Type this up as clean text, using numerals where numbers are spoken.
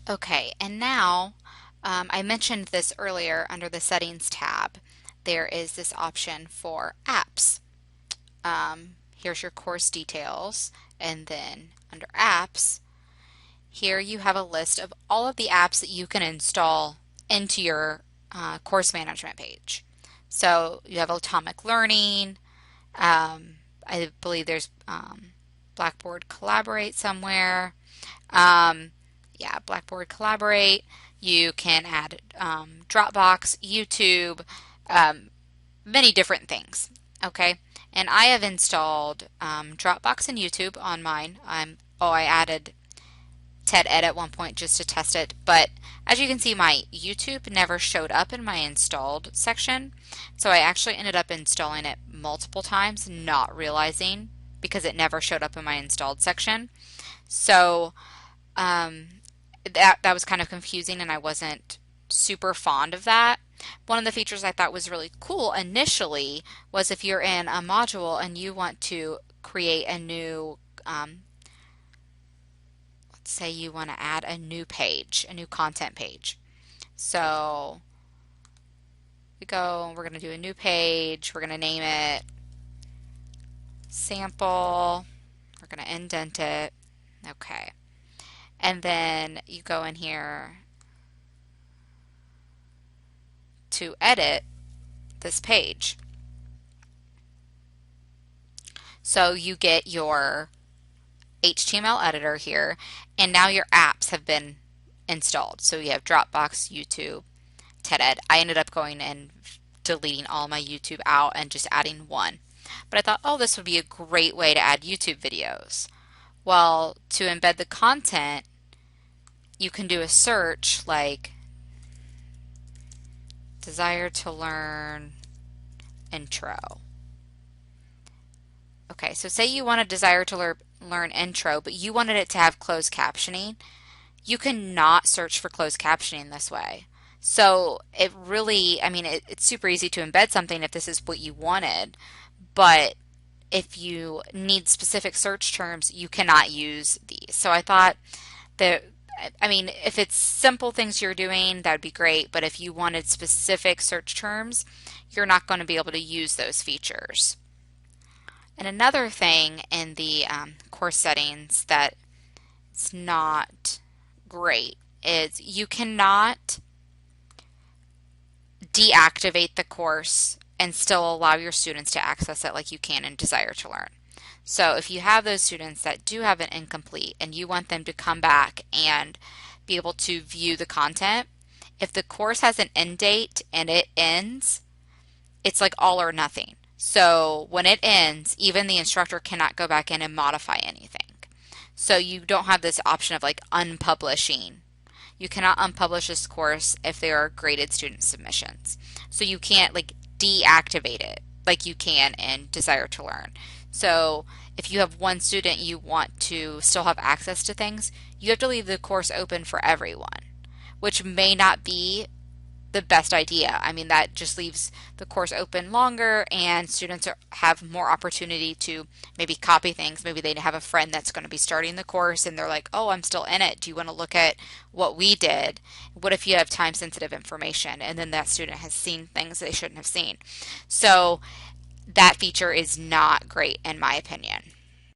Okay, and now I mentioned this earlier under the settings tab. There is this option for apps. Here's your course details, and then under apps, here you have a list of all of the apps that you can install into your course management page. So you have Atomic Learning. I believe there's Blackboard Collaborate somewhere. Um, yeah, Blackboard Collaborate. You can add Dropbox, YouTube, um, many different things. Okay, and I have installed Dropbox and YouTube on mine. I added TED-Ed at one point just to test it, but as you can see, my YouTube never showed up in my installed section, so I actually ended up installing it multiple times, not realizing because it never showed up in my installed section. So um, that was kind of confusing, and I wasn't super fond of that. One of the features I thought was really cool initially was if you're in a module and you want to create a new let's say you want to add a new page, a new content page. So we're going to do a new page, we're going to name it sample, we're going to indent it. Okay. And then you go in here to edit this page. So you get your HTML editor here, and now your apps have been installed. So you have Dropbox, YouTube, TED-Ed. I ended up going and deleting all my YouTube out and just adding one. But I thought, oh, this would be a great way to add YouTube videos. Well, to embed the content, you can do a search like desire to learn intro. Okay, so say you want a desire to learn intro, but you wanted it to have closed captioning. You cannot search for closed captioning this way. So it really, I mean, it's super easy to embed something if this is what you wanted, but if you need specific search terms, you cannot use these. So I thought that, I mean, if it's simple things you're doing, that would be great, but if you wanted specific search terms, you're not going to be able to use those features. And another thing in the course settings that it's not great is you cannot deactivate the course and still allow your students to access it like you can in Desire to Learn. So if you have those students that do have an incomplete and you want them to come back and be able to view the content, if the course has an end date and it ends, it's like all or nothing. So when it ends, even the instructor cannot go back in and modify anything. So you don't have this option of like unpublishing. You cannot unpublish this course if there are graded student submissions. So you can't like deactivate it like you can in Desire to Learn. So if you have one student you want to still have access to things, you have to leave the course open for everyone, which may not be the best idea. I mean, that just leaves the course open longer and students have more opportunity to maybe copy things. Maybe they have a friend that's going to be starting the course and they're like, oh, I'm still in it. Do you want to look at what we did? What if you have time sensitive information? And then that student has seen things they shouldn't have seen. So that feature is not great in my opinion.